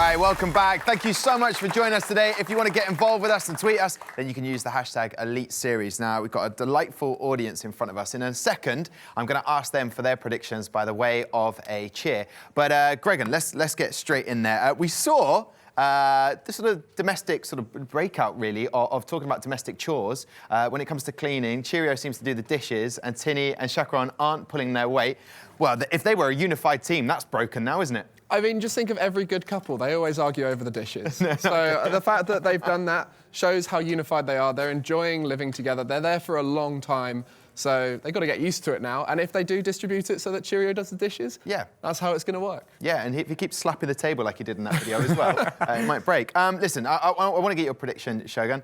right, welcome back. Thank you so much for joining us today. If you want to get involved with us and tweet us, then you can use the hashtag Elite Series. Now, we've got a delightful audience in front of us. In a second, I'm going to ask them for their predictions by the way of a cheer. But, Gregan, let's get straight in there. We saw this sort of domestic sort of breakout, really, of talking about domestic chores. When it comes to cleaning, Cheerio seems to do the dishes, and Tinny and Chacaron aren't pulling their weight. Well, if they were a unified team, that's broken now, isn't it? I mean, just think of every good couple. They always argue over the dishes. So the fact that they've done that shows how unified they are. They're enjoying living together. They're there for a long time. So they've got to get used to it now. And if they do distribute it so that Cheerio does the dishes, that's how it's going to work. Yeah, and if he keeps slapping the table like he did in that video as well, it might break. Listen, I want to get your prediction, Shogun.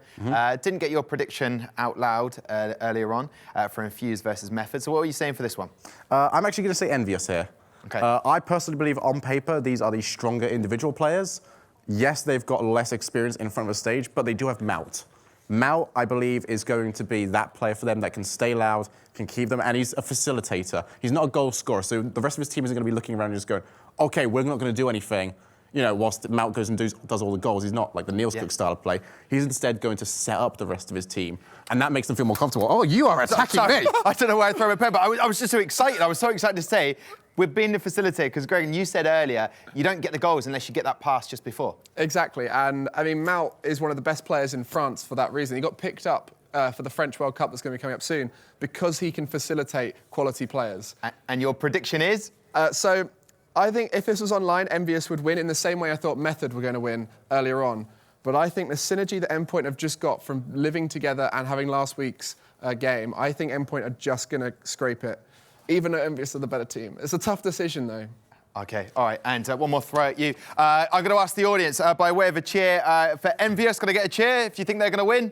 Didn't get your prediction out loud earlier on for Envyus versus Method. So what are you saying for this one? I'm actually going to say Envyus here. Okay. I personally believe on paper these are the stronger individual players. Yes, they've got less experience in front of a stage, but they do have Mout. Mout, I believe, is going to be that player for them that can stay loud, can keep them, and he's a facilitator. He's not a goal scorer, so the rest of his team isn't going to be looking around and just going, OK, we're not going to do anything, you know, whilst Mout goes and does all the goals. He's not like the Niels Cook style of play. He's instead going to set up the rest of his team, and that makes them feel more comfortable. Oh, you are attacking me. I don't know where I throw my pen, but I was just so excited. I was so excited to say, we're being the facilitator, because, Greg, you said earlier, you don't get the goals unless you get that pass just before. Exactly, and, I mean, Mout is one of the best players in France for that reason. He got picked up for the French World Cup that's going to be coming up soon because he can facilitate quality players. And your prediction is? So I think if this was online, Envyus would win in the same way I thought Method were going to win earlier on. But I think the synergy that Endpoint have just got from living together and having last week's game, I think Endpoint are just going to scrape it, even though Envyus are the better team. It's a tough decision, though. OK, all right, and one more throw at you. I'm going to ask the audience, by way of a cheer, for Envyus, going to get a cheer if you think they're going to win? Yay.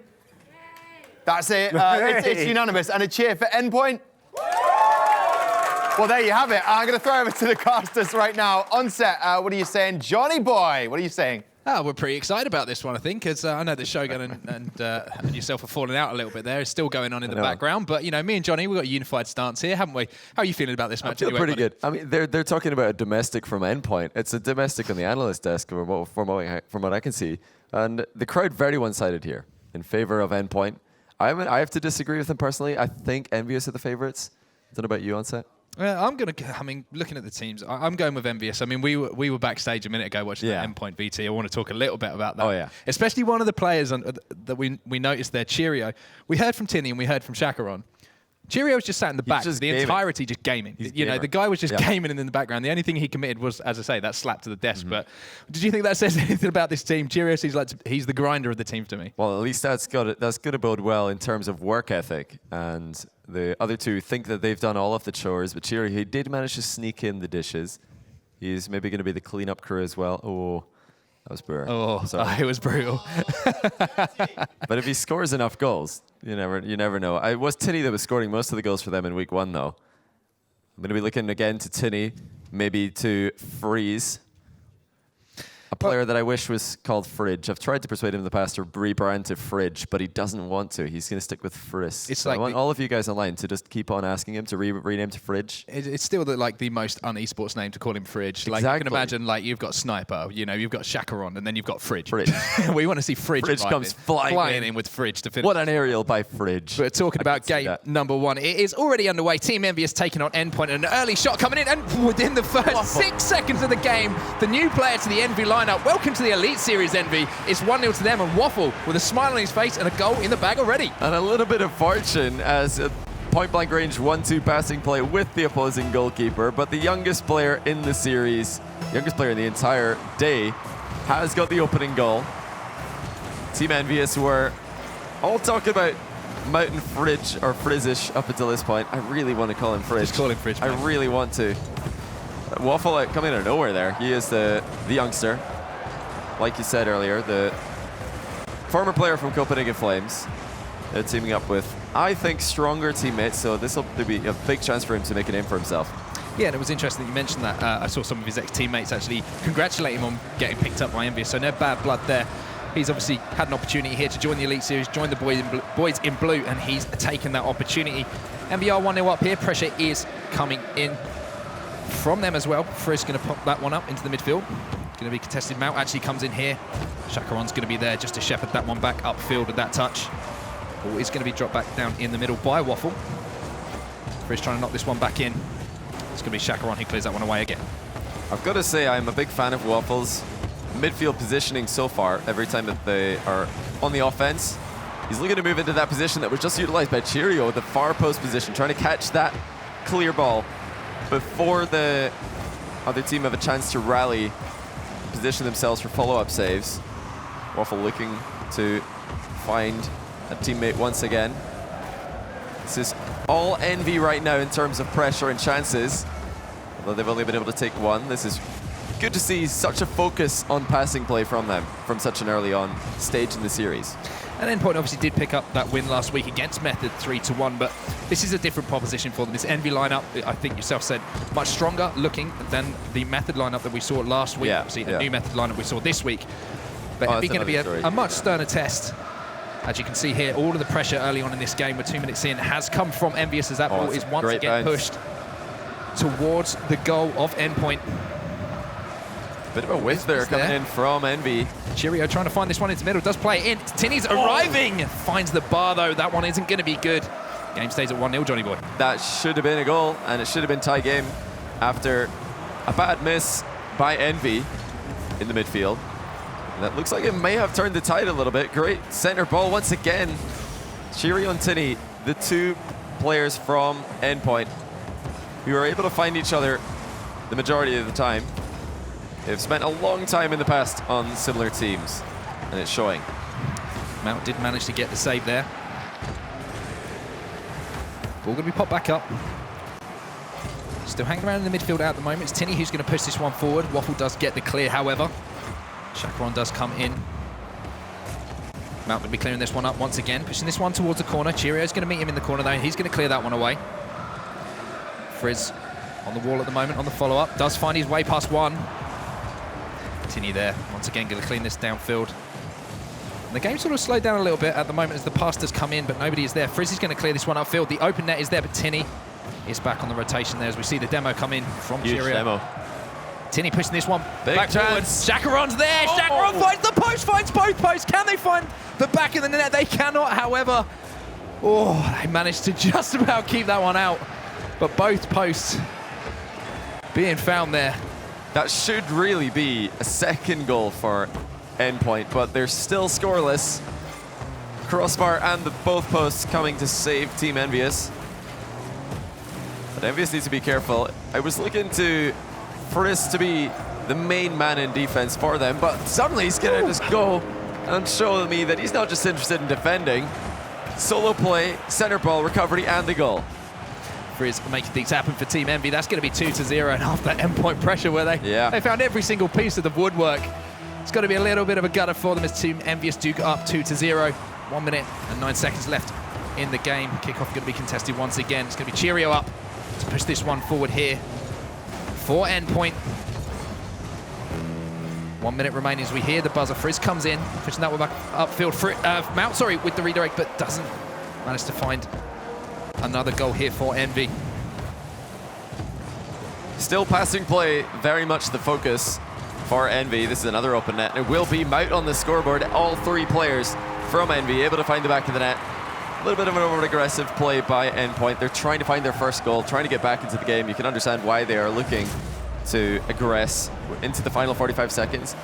That's it. It's unanimous. And a cheer for Endpoint? Well, there you have it. I'm going to throw over to the casters right now. On set, what are you saying? Johnny boy, what are you saying? We're pretty excited about this one, I think, because I know that Shogun and yourself are falling out a little bit there. It's still going on in the background. But, you know, me and Johnny, we've got a unified stance here, haven't we? How are you feeling about this match? I feel pretty good. I mean, they're talking about a domestic from Endpoint. It's a domestic on the analyst desk from what I can see. And the crowd very one-sided here in favor of Endpoint. I have to disagree with them personally. I think Envyus are the favorites. I don't know about you on set. I'm going to, I mean, looking at the teams, I'm going with Envyus. I mean, we were backstage a minute ago watching the Endpoint VT. I want to talk a little bit about that. Oh, yeah. Especially one of the players that we noticed there, Cheerio. We heard from Tinny and we heard from Chacaron. Cheerio was just sat in the back, the entirety just gaming. You know, the guy was just gaming in the background. The only thing he committed was, as I say, that slap to the desk. But did you think that says anything about this team? Cheerio seems like he's the grinder of the team to me. Well, at least that's going to bode well in terms of work ethic. And the other two think that they've done all of the chores, but Cheerio, he did manage to sneak in the dishes. He's maybe going to be the cleanup crew as well. Oh, that was brutal. Oh, it was brutal. But if he scores enough goals, you never know. It was Tinny that was scoring most of the goals for them in week 1, though. I'm going to be looking again to Tinny, maybe to Freeze. A player that I wish was called Fridge. I've tried to persuade him in the past to rebrand to Fridge, but he doesn't want to. He's going to stick with Friss. So like I want all of you guys online to just keep on asking him to rename to Fridge. It's still the most un-esports name to call him Fridge. Exactly. Like, you can imagine, like, you've got Sniper, you know, you've got Chacaron, and then you've got Fridge. We want to see Fridge. Fridge comes flying in with Fridge to finish. What an aerial by Fridge. We're talking about game number 1. It is already underway. Team Envyus taking on Endpoint. An early shot coming in, and within the first 6 seconds of the game, the new player to the Envy lineup. Welcome to the Elite Series, Envy. It's 1-0 to them, and Waffle with a smile on his face and a goal in the bag already. And a little bit of fortune as a point-blank range 1-2 passing play with the opposing goalkeeper. But the youngest player in the series, youngest player in the entire day, has got the opening goal. Team Envyus were all talking about Mountain Fridge or Frizzish up until this point. I really want to call him Fridge. Just call him Fridge, I really want to. Waffle coming out of nowhere there. He is the youngster. Like you said earlier, the former player from Copenhagen Flames, teaming up with, I think, stronger teammates, so this will be a big chance for him to make a name for himself. Yeah, and it was interesting that you mentioned that. I saw some of his ex-teammates actually congratulate him on getting picked up by Envyus, so no bad blood there. He's obviously had an opportunity here to join the Elite Series, join the boys in blue, and he's taken that opportunity. Envy are 1-0 up here. Pressure is coming in from them as well. Frisk going to pop that one up into the midfield. going to be contested. Mount actually comes in here. Chacaron's going to be there just to shepherd that one back upfield with that touch. Ball is going to be dropped back down in the middle by Waffle. Frizz trying to knock this one back in. It's going to be Chacaron who clears that one away again. I've got to say, I'm a big fan of Waffle's midfield positioning so far. Every time that they are on the offense, he's looking to move into that position that was just utilized by Cheerio with the far post position, trying to catch that clear ball before the other team have a chance to rally, position themselves for follow-up saves. Waffle looking to find a teammate once again. This is all Envy right now in terms of pressure and chances, although they've only been able to take one. This is good to see such a focus on passing play from them from such an early on stage in the series. And Endpoint obviously did pick up that win last week against Method 3-1, but this is a different proposition for them. This Envy lineup, I think yourself said, much stronger looking than the Method lineup that we saw last week. Obviously, the new Method lineup we saw this week. But Envy going to be a much sterner test. As you can see here, all of the pressure early on in this game, we're 2 minutes in, has come from Envyus as that ball is once again pushed towards the goal of Endpoint. Bit of a whiff there coming in from Envy. Cheerio trying to find this one into the middle, does play it in. Tinny's arriving, finds the bar though. That one isn't going to be good. Game stays at 1-0, Johnny boy. That should have been a goal, and it should have been tie game after a bad miss by Envy in the midfield. And that looks like it may have turned the tide a little bit. Great center ball once again. Cheerio and Tinny, the two players from Endpoint, who are able to find each other the majority of the time. They've spent a long time in the past on similar teams, and it's showing. Mount did manage to get the save there. Ball going to be popped back up. Still hanging around in the midfield at the moment. It's Tinny who's going to push this one forward. Waffle does get the clear, however. Chacaron does come in. Mount going to be clearing this one up once again, pushing this one towards the corner. Cheerio's going to meet him in the corner though. He's going to clear that one away. Frizz on the wall at the moment on the follow-up. Does find his way past one. Tinny there, once again going to clean this downfield. And the game sort of slowed down a little bit at the moment as the pass does come in, but nobody is there. Frizz is going to clear this one upfield. The open net is there, but Tinny is back on the rotation there as we see the demo come in from Huge Cheerio. demo. Tinny pushing this one Big back forward. Chacaron's there. Chacaron finds the post, finds both posts. Can they find the back of the net? They cannot, however. Oh, they managed to just about keep that one out. But both posts being found there. That should really be a second goal for Endpoint, but they're still scoreless. Crossbar and both posts coming to save Team Envyus. But Envyus needs to be careful. I was looking to Frizz to be the main man in defense for them, but suddenly he's gonna just go and show me that he's not just interested in defending. Solo play, center ball, recovery, and the goal. Frizz making things happen for Team Envy. That's going to be 2-0, and after that Endpoint pressure where they found every single piece of the woodwork. It's got to be a little bit of a gutter for them as Team Envyus do go up 2-0. 1 minute and 9 seconds left in the game. Kickoff going to be contested once again. It's going to be Cheerio up to push this one forward here for Endpoint. 1 minute remaining as we hear the buzzer. Frizz comes in, pushing that one back upfield. Mount, sorry, with the redirect, but doesn't manage to find another goal here for Envy. Still passing play, very much the focus for Envy. This is another open net. It will be Mount on the scoreboard. All three players from Envy able to find the back of the net. A little bit of an over-aggressive play by Endpoint. They're trying to find their first goal, trying to get back into the game. You can understand why they are looking to aggress into the final 45 seconds.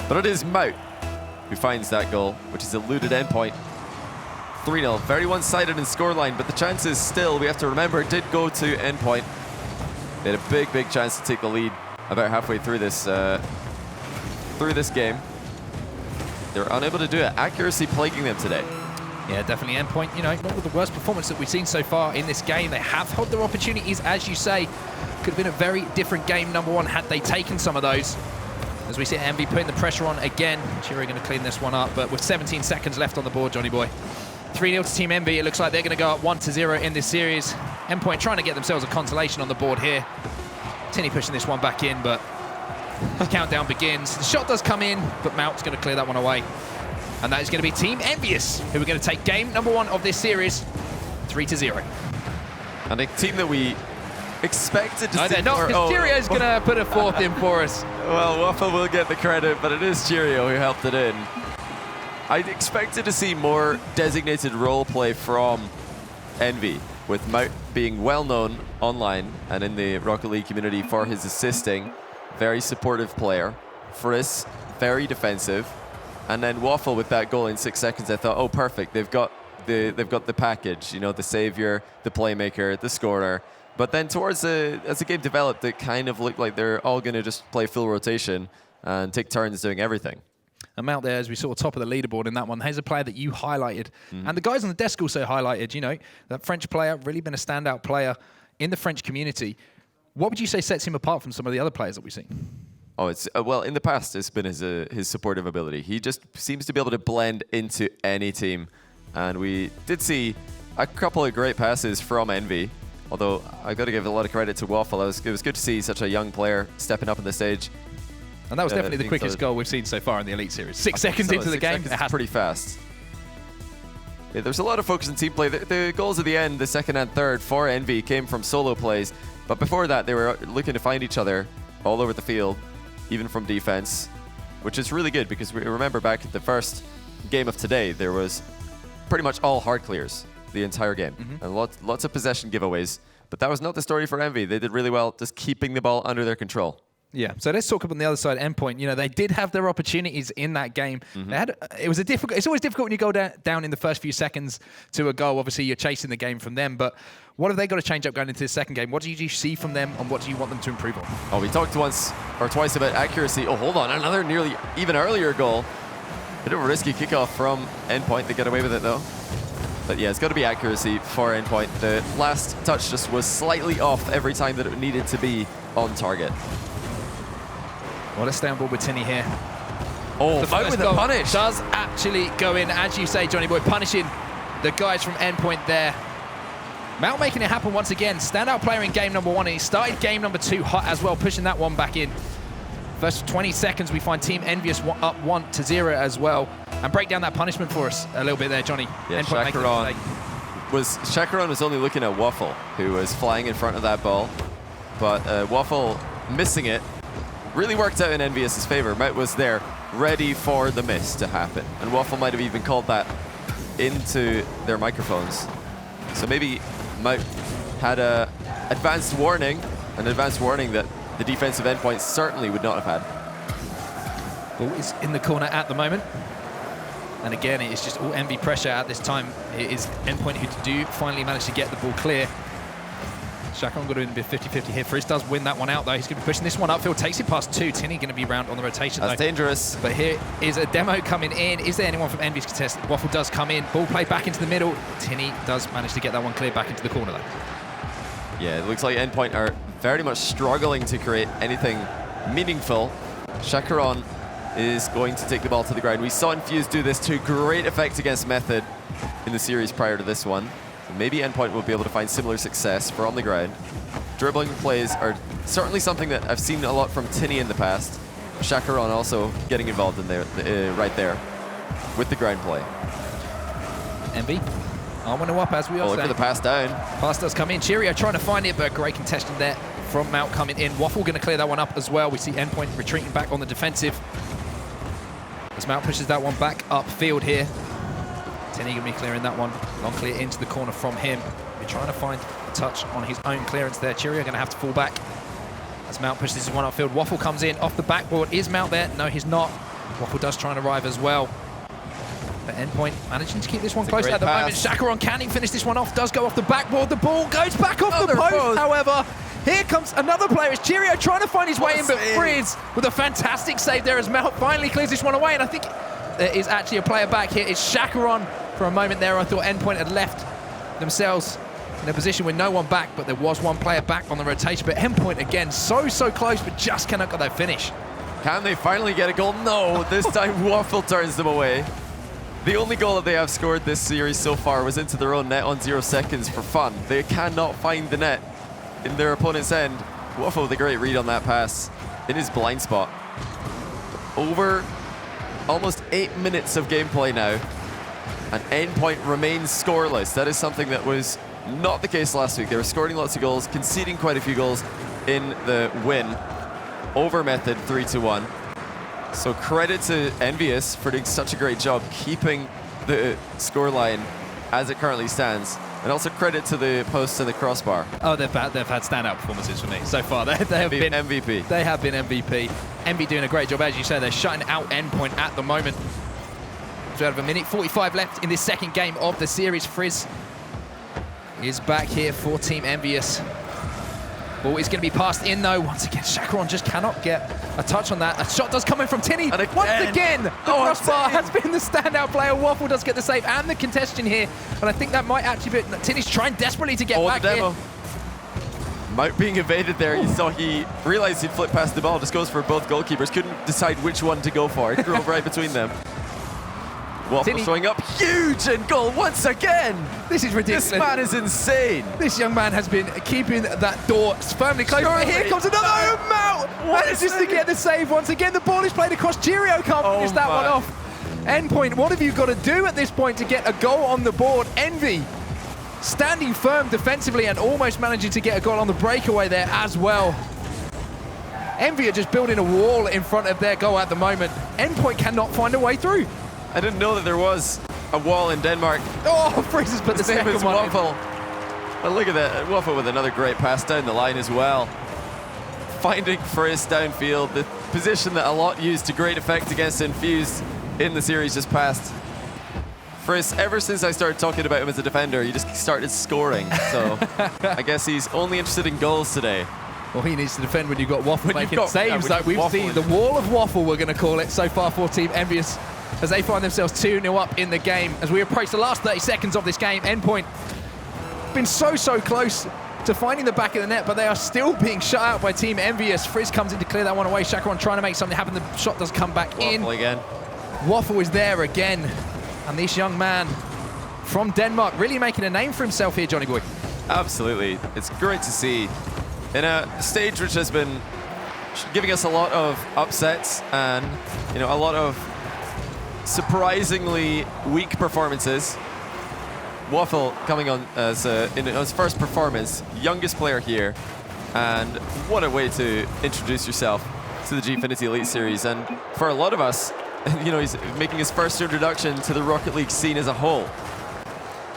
But it is Mount who finds that goal, which is eluded Endpoint. 3-0, very one-sided in scoreline, but the chances still, we have to remember, did go to Endpoint. They had a big, big chance to take the lead about halfway through this game. They're unable to do it. Accuracy plaguing them today. Yeah, definitely Endpoint, you know, not with the worst performance that we've seen so far in this game. They have held their opportunities, as you say. Could have been a very different game, number one, had they taken some of those. As we see Envy putting the pressure on again. Cheerio going to clean this one up, but with 17 seconds left on the board, Johnny boy. 3-0 to Team Envy. It looks like they're going to go up 1-0 in this series. Endpoint trying to get themselves a consolation on the board here. Tinny pushing this one back in, but the countdown begins. The shot does come in, but Mount's going to clear that one away. And that is going to be Team Envyus, who are going to take game number one of this series, 3-0. And a team that we expected to No, see they're not, more. because Cheerio's going to put a fourth in for us. Well, Waffle will get the credit, but it is Cheerio who helped it in. I expected to see more designated role play from Envy, with Mout being well known online and in the Rocket League community for his assisting, very supportive player. Friss, very defensive, and then Waffle with that goal in 6 seconds. I thought, oh, perfect. They've got the package, you know, the savior, the playmaker, the scorer. But then as the game developed, it kind of looked like they're all going to just play full rotation and take turns doing everything. I'm out there, as we saw top of the leaderboard in that one. Here's a player that you highlighted. And the guys on the desk also highlighted, you know, that French player, really been a standout player in the French community. What would you say sets him apart from some of the other players that we've seen? Oh, it's well, in the past, it's been his supportive ability. He just seems to be able to blend into any team. And we did see a couple of great passes from Envy, although I got to give a lot of credit to Waffle. It was good to see such a young player stepping up on the stage. And that was definitely the quickest goal we've seen so far in the Elite Series. 6 seconds into the game. It has pretty fast. Yeah, there's a lot of focus in team play. The goals at the end, the second and third for Envy, came from solo plays. But before that, they were looking to find each other all over the field, even from defense, which is really good because we remember back at the first game of today, there was pretty much all hard clears the entire game. And lots of possession giveaways. But that was not the story for Envy. They did really well just keeping the ball under their control. Yeah, so let's talk about the other side, Endpoint. You know, they did have their opportunities in that game. They had, it was it's always difficult when you go down in the first few seconds to a goal. Obviously, you're chasing the game from them. But what have they got to change up going into the second game? What do you see from them, and what do you want them to improve on? Oh, we talked once or twice about accuracy. Oh, hold on, another nearly even earlier goal. Bit of a risky kickoff from Endpoint. They get away with it, though. But yeah, it's got to be accuracy for Endpoint. The last touch just was slightly off every time that it needed to be on target. Well, let's stay on board with Tinny here. Oh, The out with the goal punish. does actually go in, as you say, Johnny Boy, punishing the guys from Endpoint there. Mal making it happen once again. Standout player in game number 1, and he started game number 2 hot as well, pushing that one back in. First 20 seconds, we find Team Envyus up 1-0 as well. And break down that punishment for us a little bit there, Johnny. Yeah, Endpoint Chacaron was only looking at Waffle, who was flying in front of that ball. But Waffle missing it really worked out in Envyus' favor. Mout was there, ready for the miss to happen. And Waffle might have even called that into their microphones. So maybe Mout had an advanced warning that the defensive Endpoint certainly would not have had. Ball is in the corner at the moment. And again, it is just all Envy pressure at this time. It is Endpoint who do finally manage to get the ball clear. Chacaron got to be 50-50 here. Friss does win that one out, though. He's going to be pushing this one upfield. Takes it past 2. Tinny going to be round on the rotation, That's dangerous. But here is a demo coming in. Is there anyone from Envy's contest? Waffle does come in. Ball played back into the middle. Tinny does manage to get that one cleared back into the corner, though. Yeah, it looks like Endpoint are very much struggling to create anything meaningful. Chacaron is going to take the ball to the ground. We saw Infuse do this to great effect against Method in the series prior to this one. So maybe Endpoint will be able to find similar success for on the ground. Dribbling plays are certainly something that I've seen a lot from Tinny in the past. Chacaron also getting involved in there, right there with the ground play. Envy, I want to up as we are Look saying. for the pass down. Pass does come in. Cheerio trying to find it, but a great contestant there from Mount coming in. Waffle going to clear that one up as well. We see Endpoint retreating back on the defensive as Mount pushes that one back upfield here. Tinny going to be clearing that one. Long clear into the corner from him. We're trying to find a touch on his own clearance there. Cheerio going to have to fall back as Mount pushes this one upfield. Waffle comes in off the backboard. Is Mount there? No, he's not. Waffle does try and arrive as well. But Endpoint managing to keep this one close at the moment. Chacaron, can he finish this one off? Does go off the backboard. The ball goes back off the post, however. Here comes another player. It's Cheerio trying to find his way in, but Frizz with a fantastic save there as Mount finally clears this one away. And I think there is actually a player back here. It's Chacaron. For a moment there, I thought Endpoint had left themselves in a position with no one back, but there was one player back on the rotation. But Endpoint, again, so close, but just cannot get that finish. Can they finally get a goal? No, this time Waffle turns them away. The only goal that they have scored this series so far was into their own net on 0 seconds for fun. They cannot find the net in their opponent's end. Waffle with a great read on that pass in his blind spot. Over almost 8 minutes of gameplay now, and Endpoint remains scoreless. That is something that was Not the case last week. They were scoring lots of goals, conceding quite a few goals in the win over Method 3-1. So credit to Envyus for doing such a great job keeping the scoreline as it currently stands. And also credit to the posts and the crossbar. Oh, they've had standout performances for me so far. They have been MVP. They have been MVP. Envy doing a great job, as you say. They're shutting out Endpoint at the moment. So out of a minute 45 left in this second game of the series. Frizz is back here for Team Envyus. Ball is going to be passed in though. Once again, Chacaron just cannot get a touch on that. A shot does come in from Tinny. Once again, the crossbar has been the standout player. Waffle does get the save and the contention here. And I think that might actually be... Tinny's trying desperately to get back here. Mout being evaded there. You saw he realized he'd flipped past the ball. Just goes for both goalkeepers. Couldn't decide which one to go for. He drove right between them. Waffle showing up huge in goal once again. This is ridiculous. This man is insane. This young man has been keeping that door firmly closed. Here comes another Mout. Manages to get the save once again. The ball is played across. Cheerio can't finish that one off. Endpoint, what have you got to do at this point to get a goal on the board? Envy standing firm defensively and almost managing to get a goal on the breakaway there as well. Envy are just building a wall in front of their goal at the moment. Endpoint cannot find a way through. I didn't know that there was a wall in Denmark. Oh, Frizz has put the second one in. Waffle. But look at that. Waffle with another great pass down the line as well. Finding Frizz downfield, the position that a lot used to great effect against Infused in the series just passed. Frizz, ever since I started talking about him as a defender, he just started scoring. So I guess he's only interested in goals today. Well, he needs to defend when you've got Waffle making saves like we've seen. The wall of Waffle, we're going to call it, so far for Team Envyus, as they find themselves 2-0 up in the game. As we approach the last 30 seconds of this game, Endpoint been so close to finding the back of the net, but they are still being shut out by Team Envyus. Frizz comes in to clear that one away. Chacaron trying to make something happen. The shot does come back in. Waffle again. Waffle is there again. And this young man from Denmark really making a name for himself here, Johnny boy. Absolutely. It's great to see. In a stage which has been giving us a lot of upsets and, you know, a lot of surprisingly weak performances. Waffle coming on as in his first performance, youngest player here, and what a way to introduce yourself to the Gfinity Elite Series. And for a lot of us, you know, he's making his first introduction to the Rocket League scene as a whole.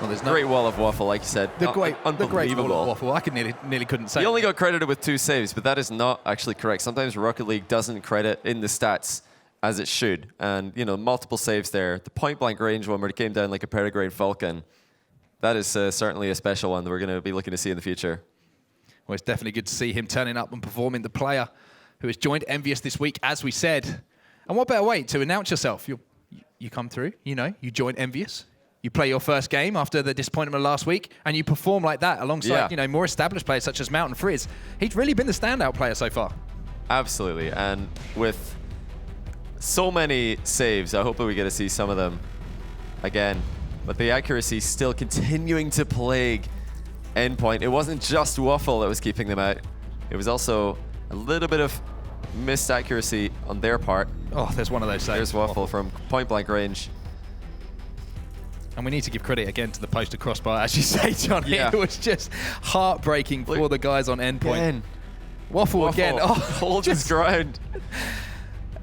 Well, there's great wall of Waffle, like you said. The great unbelievable wall of Waffle. I could nearly couldn't say. He only got credited with 2 saves, but that is not actually correct. Sometimes Rocket League doesn't credit in the stats as it should. And, you know, multiple saves there. The point-blank range one where he came down like a peregrine falcon. That is certainly a special one that we're going to be looking to see in the future. Well, it's definitely good to see him turning up and performing. The player who has joined Envyus this week, as we said. And what better way to announce yourself? You come through, you know, you join Envyus. You play your first game after the disappointment of last week, and you perform like that alongside, you know, more established players such as Mountain Frizz. He's really been the standout player so far. Absolutely, and with so many saves, I hope that we get to see some of them again. But the accuracy still continuing to plague Endpoint. It wasn't just Waffle that was keeping them out. It was also a little bit of missed accuracy on their part. Oh, there's one of those saves. There's Waffle from point-blank range. And we need to give credit again to the poster crossbar, as you say, John. Yeah. It was just heartbreaking for the guys on Endpoint. Again. Waffle again. Oh, holds his ground.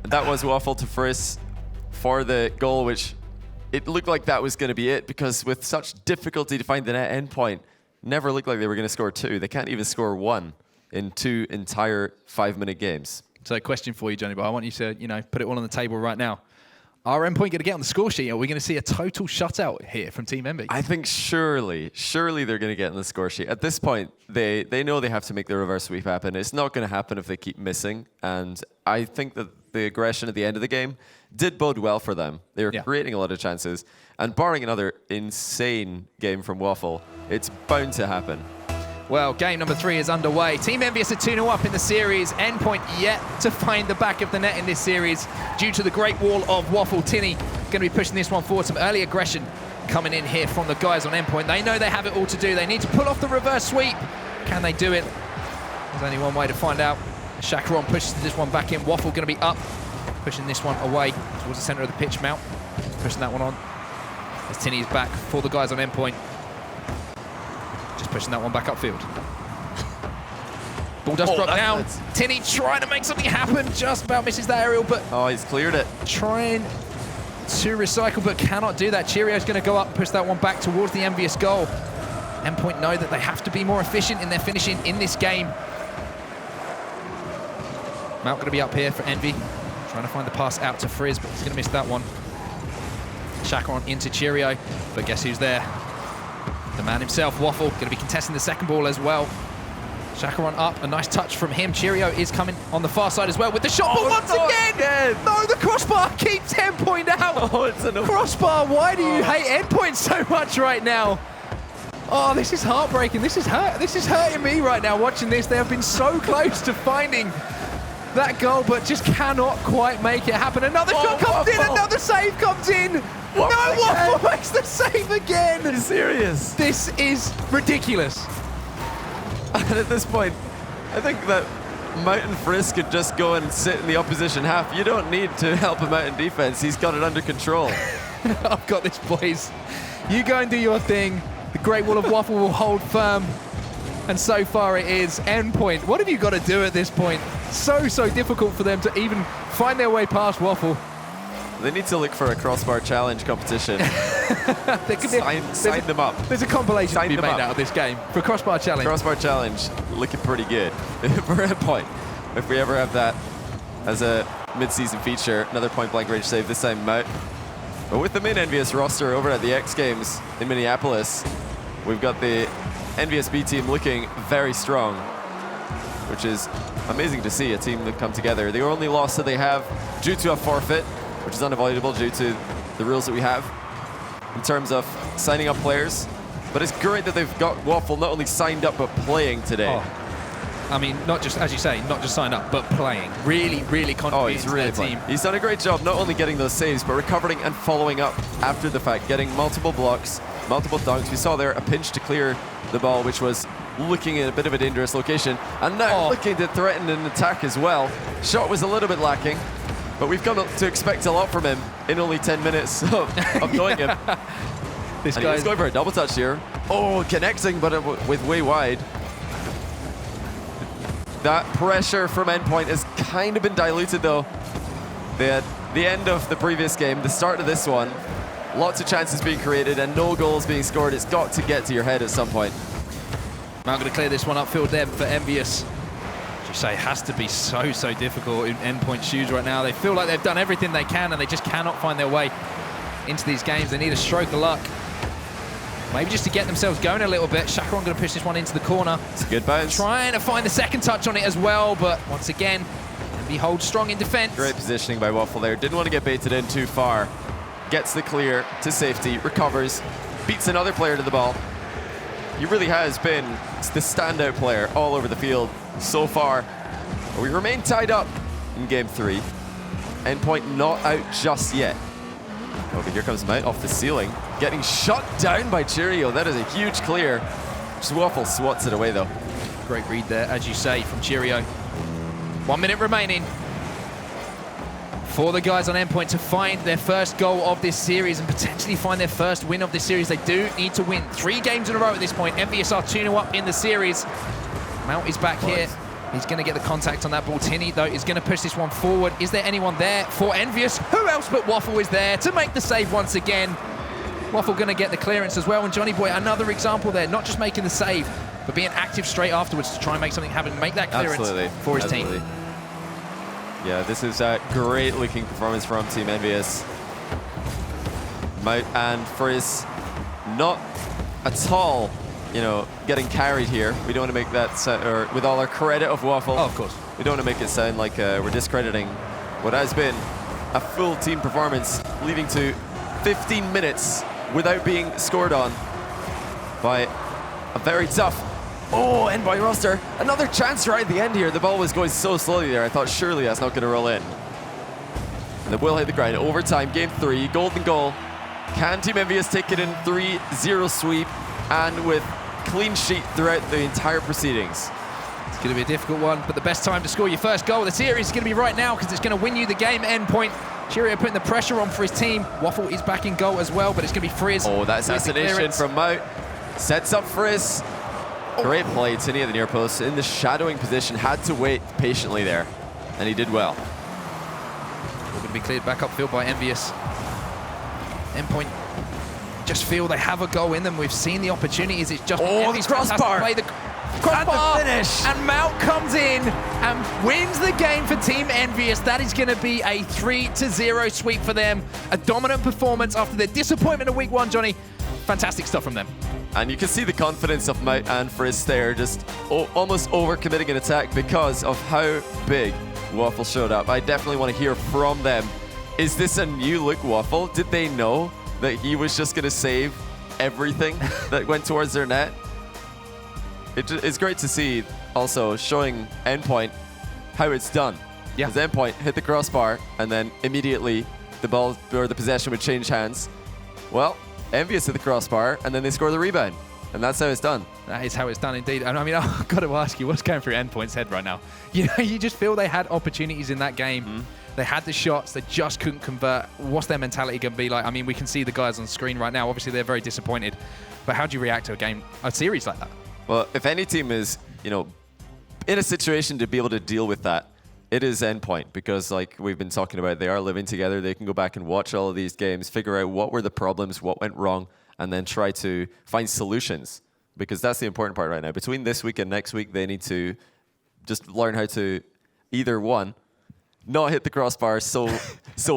That was Waffle to Frizz for the goal, which it looked like that was going to be it, because with such difficulty to find the net, Endpoint never looked like they were going to score 2. They can't even score 1 in 2 entire 5-minute games. So a question for you, Johnny, but I want you to, you know, put it all on the table right now. Are Endpoint going to get on the score sheet? Are we going to see a total shutout here from Team Envy? I think surely they're going to get on the score sheet. At this point, they know they have to make the reverse sweep happen. It's not going to happen if they keep missing. And I think that the aggression at the end of the game did bode well for them. They were creating a lot of chances. And barring another insane game from Waffle, it's bound to happen. Well, game number 3 is underway. Team Envyus are 2-0 up in the series. Endpoint yet to find the back of the net in this series due to the great wall of Waffle. Tinny going to be pushing this one forward. Some early aggression coming in here from the guys on Endpoint. They know they have it all to do. They need to pull off the reverse sweep. Can they do it? There's only one way to find out. Chacaron pushes this one back in. Waffle going to be up, pushing this one away towards the center of the pitch. Mount pushing that one on. As Tinny is back for the guys on Endpoint. pushing that one back upfield. Ball does drop down. Tinny trying to make something happen. Just about misses that aerial, but... Oh, he's cleared it. Trying to recycle, but cannot do that. Cheerio's going to go up and push that one back towards the Envyus goal. Endpoint know that they have to be more efficient in their finishing in this game. Mount going to be up here for Envy. Trying to find the pass out to Frizz, but he's going to miss that one. Chacaron into Cheerio, but guess who's there? The man himself, Waffle, going to be contesting the second ball as well. Chacaron up, a nice touch from him. Cheerio is coming on the far side as well with the shot, but once again! No, the crossbar keeps Endpoint out! Oh, it's enough. Crossbar, why do you hate Endpoint so much right now? Oh, this is heartbreaking. This is hurting me right now watching this. They have been so close to finding that goal, but just cannot quite make it happen. Another shot comes in, another save comes in! Waffle makes the save again! Are you serious? This is ridiculous. And at this point, I think that Mountain Frisk could just go and sit in the opposition half. You don't need to help him out in defense. He's got it under control. I've got this, boys. You go and do your thing. The Great Wall of Waffle will hold firm. And so far it is. Endpoint, what have you got to do at this point? So difficult for them to even find their way past Waffle. They need to look for a crossbar challenge competition. There could be sign them up. There's a compilation to be made out of this game for crossbar challenge. Crossbar challenge, looking pretty good for Endpoint. If we ever have that as a mid-season feature, another point-blank range save, this time Mout. But with the main Envyus roster over at the X Games in Minneapolis, we've got the Envyus B team looking very strong, which is amazing to see a team that come together. The only loss that they have due to a forfeit, which is unavoidable due to the rules that we have in terms of signing up players. But it's great that they've got Waffle not only signed up, but playing today. Oh. I mean, not just, as you say, not just signed up, but playing. Really contributing to their team. He's done a great job not only getting those saves, but recovering and following up after the fact, getting multiple blocks, multiple dunks. We saw there a pinch to clear the ball, which was looking at a bit of a dangerous location. And now looking to threaten an attack as well. Shot was a little bit lacking, but we've come to expect a lot from him in only 10 minutes of knowing him. He's going for a double touch here. Oh, connecting, but with way wide. That pressure from Endpoint has kind of been diluted, though. At the end of the previous game, the start of this one, lots of chances being created and no goals being scored. It's got to get to your head at some point. Now going to clear this one upfield there for Envyus. As you say, it has to be so difficult in Endpoint shoes right now. They feel like they've done everything they can and they just cannot find their way into these games. They need a stroke of luck. Maybe just to get themselves going a little bit. Chacaron going to push this one into the corner. It's a good bounce. Trying to find the second touch on it as well, but once again, Envy holds strong in defense. Great positioning by Waffle there. Didn't want to get baited in too far. Gets the clear to safety, recovers, beats another player to the ball. He really has been the standout player all over the field so far. But we remain tied up in game 3. Endpoint not out just yet. Oh, but here comes Mount off the ceiling. Getting shut down by Cheerio. That is a huge clear. Just Waffle swats it away, though. Great read there, as you say, from Cheerio. 1 minute remaining for the guys on Endpoint to find their first goal of this series and potentially find their first win of this series. They do need to win 3 games in a row at this point. Envyus are 2-0 up in the series. Mount is back here. He's going to get the contact on that ball. Tinny, though, is going to push this one forward. Is there anyone there for Envyus? Who else but Waffle is there to make the save once again? Waffle going to get the clearance as well. And Johnny Boy, another example there, not just making the save, but being active straight afterwards to try and make something happen, make that clearance for his team. Yeah, this is a great looking performance from Team Envyus. Mount and Frizz not at all, you know, getting carried here. We don't want to make that, or with all our credit of Waffle. Oh, of course. We don't want to make it sound like we're discrediting what has been a full team performance, leading to 15 minutes without being scored on by a very tough end by roster. Another chance right at the end here. The ball was going so slowly there. I thought surely that's not going to roll in. And it will hit the ground. Overtime, game 3, golden goal. Can Team Envyus take it in 3-0 sweep and with clean sheet throughout the entire proceedings? It's going to be a difficult one, but the best time to score your first goal of the series is going to be right now because it's going to win you the game. Endpoint. Cheerio putting the pressure on for his team. Waffle is back in goal as well, but it's going to be Frizz. Oh, that assassination from Mout. Sets up Frizz. Great play, Tini at the near post. In the shadowing position, had to wait patiently there, and he did well. All going to be cleared back upfield by Envyus. Endpoint just feel they have a goal in them. We've seen the opportunities. It's just the crossbar. Play the crossbar, and the finish. And Mount comes in and wins the game for Team Envyus. That is going to be a 3-0 sweep for them. A dominant performance after their disappointment in week 1, Johnny. Fantastic stuff from them. And you can see the confidence of Mount and Frizz there, just almost overcommitting an attack because of how big Waffle showed up. I definitely want to hear from them. Is this a new look Waffle? Did they know that he was just going to save everything that went towards their net? It's great to see also showing Endpoint how it's done. Yeah. Because Endpoint hit the crossbar and then immediately the ball or the possession would change hands. Well, Envyus hit the crossbar and then they score the rebound. And that's how it's done. That is how it's done indeed. And I mean, I've got to ask you, what's going through Endpoint's head right now? You know, you just feel they had opportunities in that game. They had the shots, they just couldn't convert. What's their mentality going to be like? I mean, we can see the guys on screen right now. Obviously, they're very disappointed. But how do you react to a series like that? Well, if any team is, you know, in a situation to be able to deal with that, it is Endpoint, because like we've been talking about, they are living together. They can go back and watch all of these games, figure out what were the problems, what went wrong, and then try to find solutions, because that's the important part right now. Between this week and next week, they need to just learn how to either one, not hit the crossbar so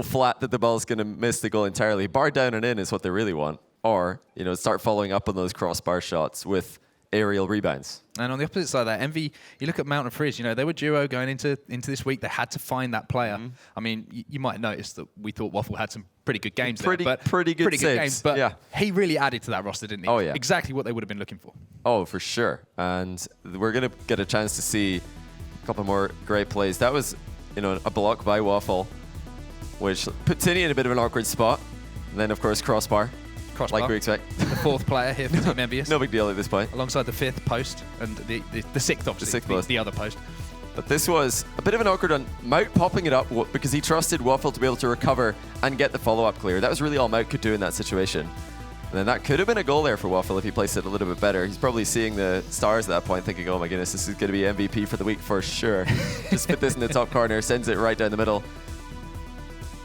flat that the ball's going to miss the goal entirely. Bar down and in is what they really want, or you know, start following up on those crossbar shots with aerial rebounds. And on the opposite side of that, Envy, you look at Mount and Frizz, you know, they were duo going into this week. They had to find that player. I mean, you might notice that we thought Waffle had some pretty good games pretty good games, but yeah, he really added to that roster, didn't he? Oh, yeah. Exactly what they would have been looking for. Oh, for sure. And we're going to get a chance to see a couple more great plays. That was, you know, a block by Waffle, which put Tini in a bit of an awkward spot. And then, of course, crossbar. Like we expect. The 4th player here for Team Envyus. No big deal at this point. Alongside the 5th post and the 6th, obviously, the other post. But this was a bit of an awkward one. Mout popping it up because he trusted Waffle to be able to recover and get the follow-up clear. That was really all Mout could do in that situation. And then that could have been a goal there for Waffle if he placed it a little bit better. He's probably seeing the stars at that point, thinking, oh my goodness, this is going to be MVP for the week for sure. Just put this in the top corner, sends it right down the middle.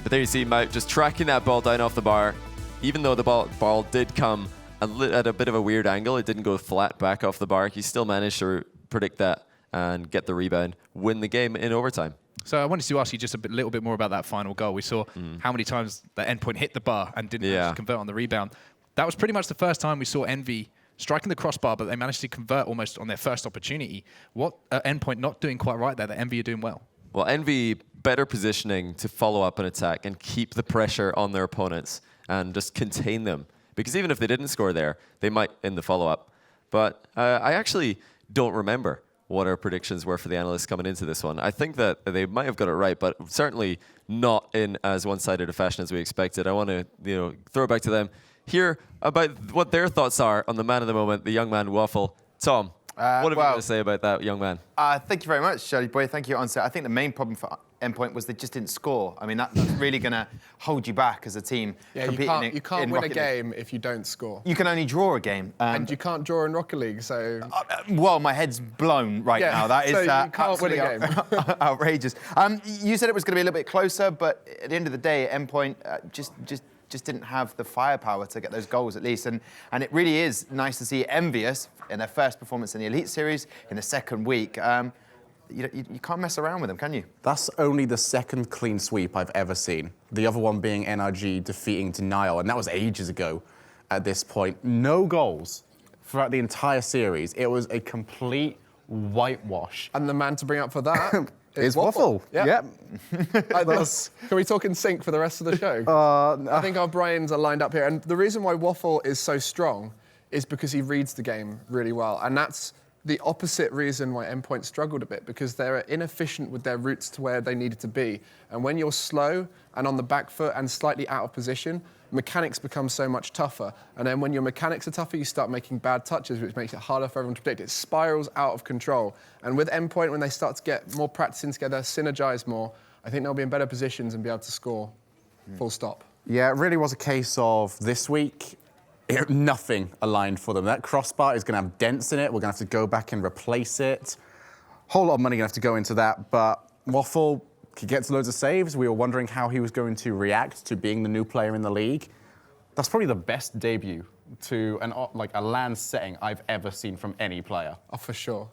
But there you see Mout just tracking that ball down off the bar. Even though the ball did come at a bit of a weird angle, it didn't go flat back off the bar. He still managed to predict that and get the rebound, win the game in overtime. So I wanted to ask you just a little bit more about that final goal. We saw how many times the Endpoint hit the bar and didn't manage to convert on the rebound. That was pretty much the first time we saw Envy striking the crossbar, but they managed to convert almost on their first opportunity. What Endpoint not doing quite right there that Envy are doing well? Well, Envy better positioning to follow up an attack and keep the pressure on their opponents and just contain them. Because even if they didn't score there, they might in the follow-up. But I actually don't remember what our predictions were for the analysts coming into this one. I think that they might have got it right, but certainly not in as one-sided a fashion as we expected. I want to throw it back to them, hear about what their thoughts are on the man of the moment, the young man Waffle. Tom, what have you got to say about that young man? Thank you very much, Charlie Boy. Thank you, Answer. I think the main problem for Endpoint was they just didn't score. I mean, that's really going to hold you back as a team. Yeah, you can't win a game if you don't score. You can only draw a game. And you can't draw in Rocket League, so... well, my head's blown right now. That is so you can't win a game. Outrageous. You said it was going to be a little bit closer, but at the end of the day, Endpoint just didn't have the firepower to get those goals at least. And it really is nice to see Envyus in their first performance in the Elite Series in the second week. You can't mess around with them, can you? That's only the second clean sweep I've ever seen. The other one being NRG defeating Denial, and that was ages ago at this point. No goals throughout the entire series. It was a complete whitewash. And the man to bring up for that is Waffle. Yep. Can we talk in sync for the rest of the show? I think our brains are lined up here. And the reason why Waffle is so strong is because he reads the game really well. And that's the opposite reason why Endpoint struggled a bit, because they're inefficient with their routes to where they needed to be. And when you're slow and on the back foot and slightly out of position, mechanics become so much tougher. And then when your mechanics are tougher, you start making bad touches, which makes it harder for everyone to predict. It spirals out of control. And with Endpoint, when they start to get more practicing together, synergize more, I think they'll be in better positions and be able to score full stop. Yeah, it really was a case of this week, nothing aligned for them. That crossbar is going to have dents in it. We're going to have to go back and replace it. Whole lot of money going to have to go into that, but Waffle, he gets loads of saves. We were wondering how he was going to react to being the new player in the league. That's probably the best debut to a LAN setting I've ever seen from any player. Oh, for sure.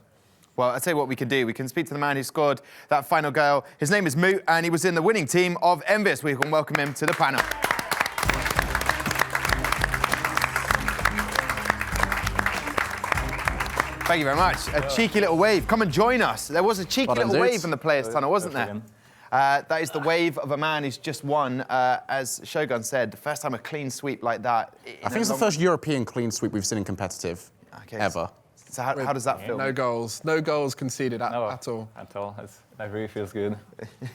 Well, I'll tell you what we can do. We can speak to the man who scored that final goal. His name is Moot, and he was in the winning team of Envyus. We can welcome him to the panel. Thank you very much. A cheeky little wave. Come and join us. There was a cheeky little wave in the players' tunnel, wasn't there? That is the wave of a man who's just won, as Shogun said, the first time a clean sweep like that. I think it's the first European clean sweep we've seen in competitive ever. So how does that feel? No goals conceded at all. At all. That really feels good.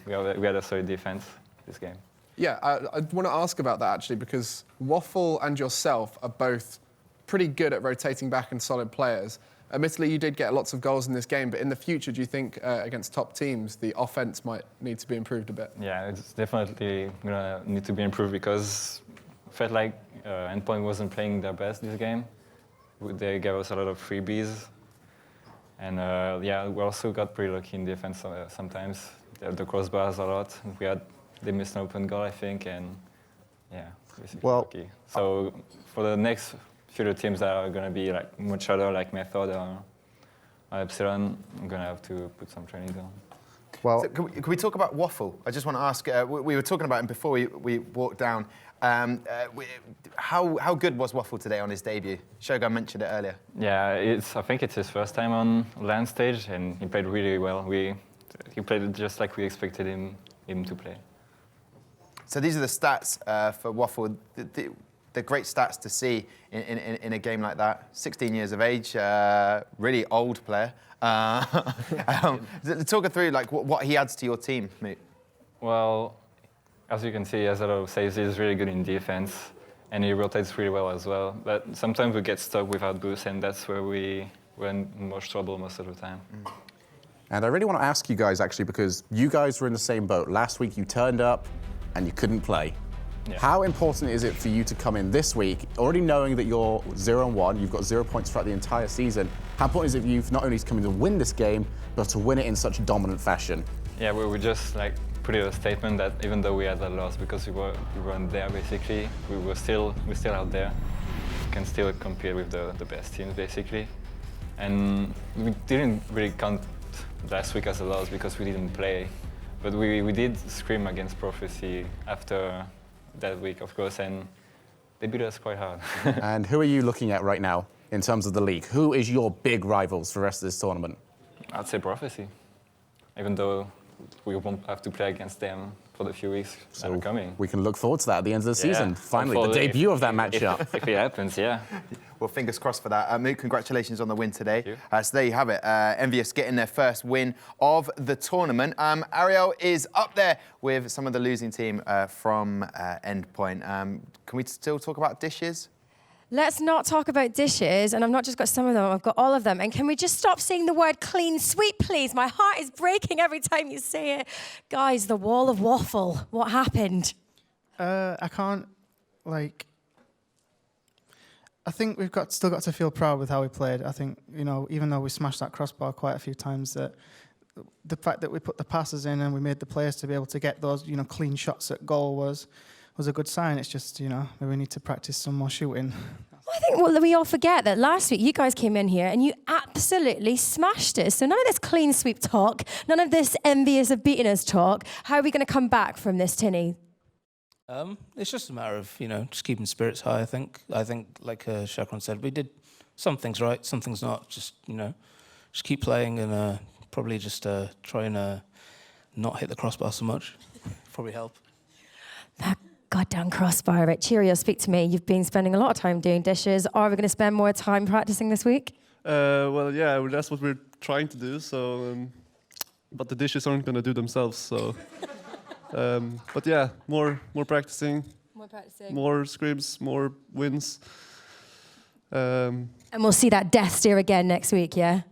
we had a solid defense this game. Yeah, I want to ask about that actually, because Waffle and yourself are both pretty good at rotating back and solid players. Admittedly, you did get lots of goals in this game, but in the future, do you think against top teams, the offense might need to be improved a bit? Yeah, it's definitely gonna need to be improved because I felt like Endpoint wasn't playing their best this game. They gave us a lot of freebies, and yeah, we also got pretty lucky in defense sometimes. The crossbars a lot. They missed an open goal, I think, and yeah, lucky. So for the next future teams that are going to be like much harder, like Method or Epsilon, I'm going to have to put some training on. Well, so can we talk about Waffle? I just want to ask, we were talking about him before we walked down. How good was Waffle today on his debut? Shogun mentioned it earlier. Yeah, I think it's his first time on LAN stage, and he played really well. He played just like we expected him to play. So these are the stats for Waffle. The great stats to see in a game like that. 16 years of age, really old player. Talk us through like what he adds to your team, mate. Well, as you can see, he has a lot of saves. He's really good in defense, and he rotates really well as well. But sometimes we get stuck without boost, and that's where we're in most trouble most of the time. And I really want to ask you guys, actually, because you guys were in the same boat. Last week, you turned up, and you couldn't play. Yeah. How important is it for you to come in this week, already knowing that you're 0-1, you've got 0 points throughout the entire season? How important is it for you not only to come in to win this game, but to win it in such dominant fashion? Yeah, we just like put a statement that even though we had a loss because we weren't there basically, we're still out there. We can still compete with the best teams basically. And we didn't really count last week as a loss because we didn't play, but we did scream against Prophecy after that week, of course, and they beat us quite hard. And who are you looking at right now in terms of the league? Who is your big rivals for the rest of this tournament? I'd say Prophecy, even though we won't have to play against them for the few weeks that are coming. We can look forward to that at the end of the season. Finally, the Hopefully, debut of that matchup. If it happens, yeah. Well, fingers crossed for that. Moot, congratulations on the win today. So there you have it. Envyus getting their first win of the tournament. Ariel is up there with some of the losing team from Endpoint. Can we still talk about dishes? Let's not talk about dishes, and I've not just got some of them, I've got all of them. And can we just stop saying the word clean sweep, please? My heart is breaking every time you say it. Guys, the wall of Waffle, what happened? I can't, like... I think we've still got to feel proud with how we played. I think, you know, even though we smashed that crossbar quite a few times, that the fact that we put the passes in and we made the players to be able to get those, you know, clean shots at goal was a good sign. It's just, you know, maybe we need to practice some more shooting. I think we all forget that last week you guys came in here and you absolutely smashed us. So none of this clean sweep talk, none of this envious of beating us talk. How are we going to come back from this, Tinny? It's just a matter of, you know, just keeping spirits high, I think. I think, like Chakron said, we did some things right, some things not. Just, you know, just keep playing and probably just try and not hit the crossbar so much. Probably help. That goddamn crossbar. Right, Cheerio, speak to me. You've been spending a lot of time doing dishes. Are we going to spend more time practicing this week? Well, yeah, that's what we're trying to do. So, but the dishes aren't going to do themselves. So, but yeah, more practicing. More practicing. More scrims, more wins. And we'll see that death steer again next week, yeah?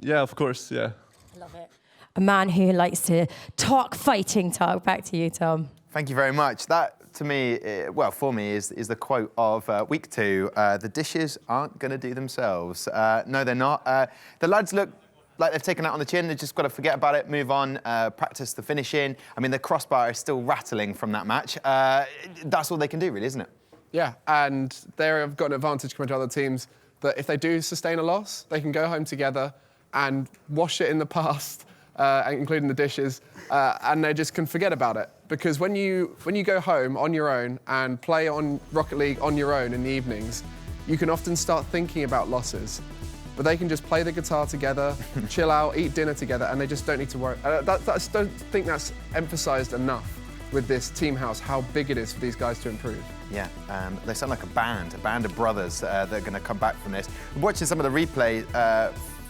Yeah, of course, yeah. I love it. A man who likes to talk fighting talk. Back to you, Tom. Thank you very much. That to me, well, for me, is the quote of week 2. The dishes aren't going to do themselves. No, they're not. The lads look like they've taken it on the chin. They've just got to forget about it, move on, practice the finishing. I mean, the crossbar is still rattling from that match. That's all they can do, really, isn't it? Yeah, and they've got an advantage compared to other teams that if they do sustain a loss, they can go home together and wash it in the past, including the dishes, and they just can forget about it. Because when you go home on your own and play on Rocket League on your own in the evenings, you can often start thinking about losses. But they can just play the guitar together, chill out, eat dinner together, and they just don't need to worry. I just don't think that's emphasised enough with this team house, how big it is for these guys to improve. Yeah, they sound like a band of brothers that are going to come back from this. Watching some of the replay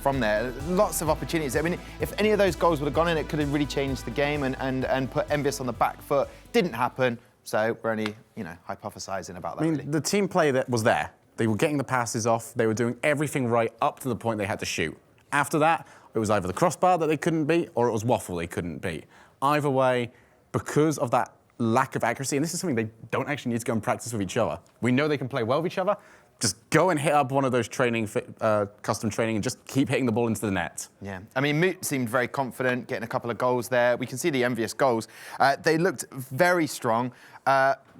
from there, lots of opportunities. I mean, if any of those goals would have gone in, it could have really changed the game and put Envyus on the back foot. Didn't happen, so we're only, hypothesising about that. I mean, really. the team play that was there. They were getting the passes off. They were doing everything right up to the point they had to shoot. After that, it was either the crossbar that they couldn't beat or it was waffle they couldn't beat. Either way, because of that lack of accuracy, and this is something they don't actually need to go and practice with each other. We know they can play well with each other. Just go and hit up one of those custom training and just keep hitting the ball into the net. Yeah, I mean, Moot seemed very confident, getting a couple of goals there. We can see the Envyus goals. They looked very strong.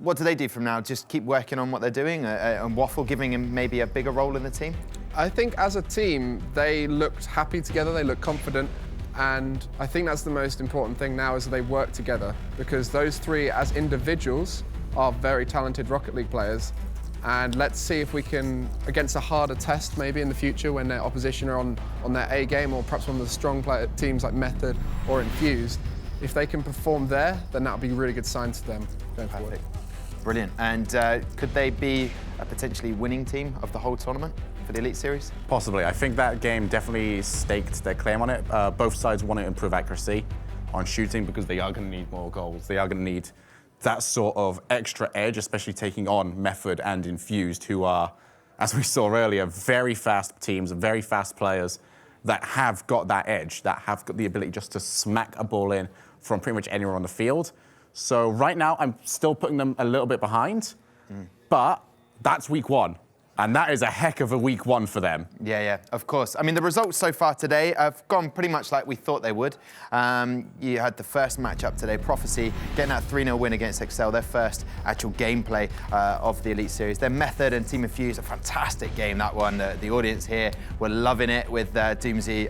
What do they do from now? Just keep working on what they're doing and Waffle giving him maybe a bigger role in the team? I think as a team, they looked happy together, they looked confident, and I think that's the most important thing now is that they work together, because those three as individuals are very talented Rocket League players. And let's see if we can, against a harder test maybe in the future when their opposition are on their A game, or perhaps one of the strong teams like Method or Infused, if they can perform there, then that'll be a really good sign to them going forward. Brilliant. And could they be a potentially winning team of the whole tournament for the Elite Series? Possibly. I think that game definitely staked their claim on it. Both sides want to improve accuracy on shooting because they are going to need more goals. They are going to need that sort of extra edge, especially taking on Method and Infused, who are, as we saw earlier, very fast teams, very fast players that have got that edge, that have got the ability just to smack a ball in from pretty much anywhere on the field. So right now, I'm still putting them a little bit behind, but that's week 1. And that is a heck of a week 1 for them. Yeah, of course. I mean, the results so far today have gone pretty much like we thought they would. You had the first matchup today, Prophecy, getting that 3-0 win against Excel, their first actual gameplay of the Elite Series. Their Method and Team Infused, a fantastic game, that one. The audience here were loving it with Doomsy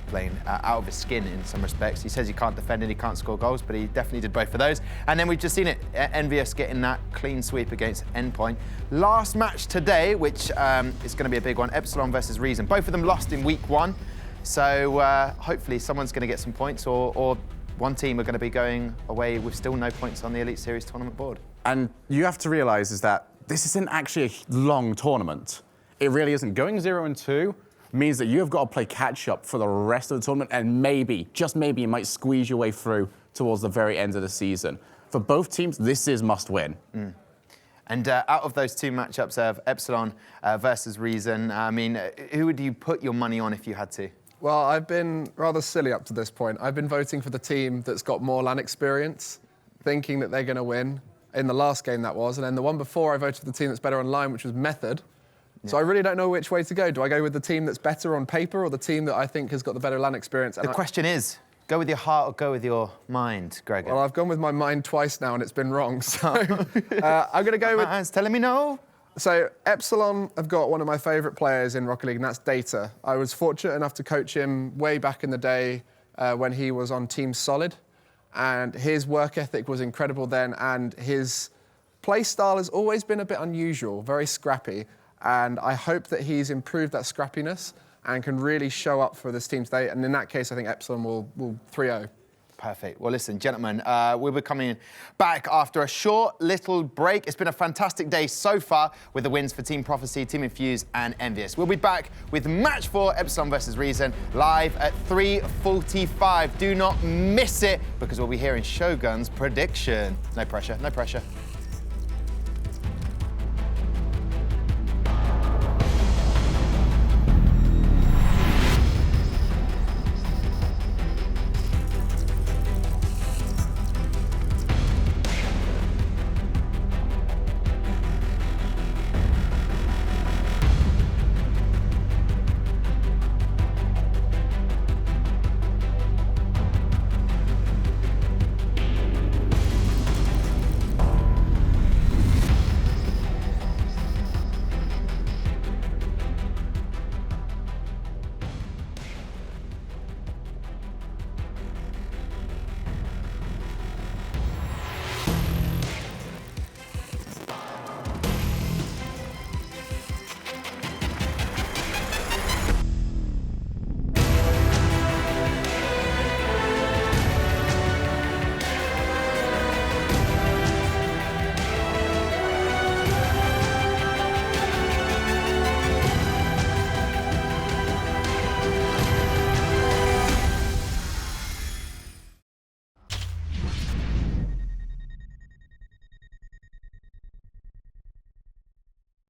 playing out of his skin in some respects. He says he can't defend and he can't score goals, but he definitely did both of those. And then we've just seen it, Envyus getting that clean sweep against Endpoint. Last match today, which is going to be a big one, Epsilon versus Reason. Both of them lost in week 1, so hopefully someone's going to get some points, or one team are going to be going away with still no points on the Elite Series tournament board. And you have to realise is that this isn't actually a long tournament. It really isn't. Going 0-2 means that you have got to play catch-up for the rest of the tournament, and maybe, just maybe, you might squeeze your way through towards the very end of the season. For both teams, this is must-win. And out of those 2 matchups of Epsilon versus Reason, I mean, who would you put your money on if you had to? Well, I've been rather silly up to this point. I've been voting for the team that's got more LAN experience, thinking that they're going to win. In the last game that was, and then the one before I voted for the team that's better online, which was Method. Yeah. So I really don't know which way to go. Do I go with the team that's better on paper or the team that I think has got the better LAN experience? The question is, go with your heart or go with your mind, Gregor? Well, I've gone with my mind twice now and it's been wrong, so I'm going to go with... My mind's telling me no. So Epsilon have got one of my favourite players in Rocket League, and that's Data. I was fortunate enough to coach him way back in the day when he was on Team Solid. And his work ethic was incredible then, and his play style has always been a bit unusual, very scrappy, and I hope that he's improved that scrappiness and can really show up for this team today, and in that case, I think Epsilon will 3-0. Perfect. Well, listen, gentlemen, we'll be coming back after a short little break. It's been a fantastic day so far with the wins for Team Prophecy, Team Infuse, and Envyus. We'll be back with Match 4, Epsilon versus Reason, live at 3:45. Do not miss it, because we'll be hearing Shogun's prediction. No pressure, no pressure.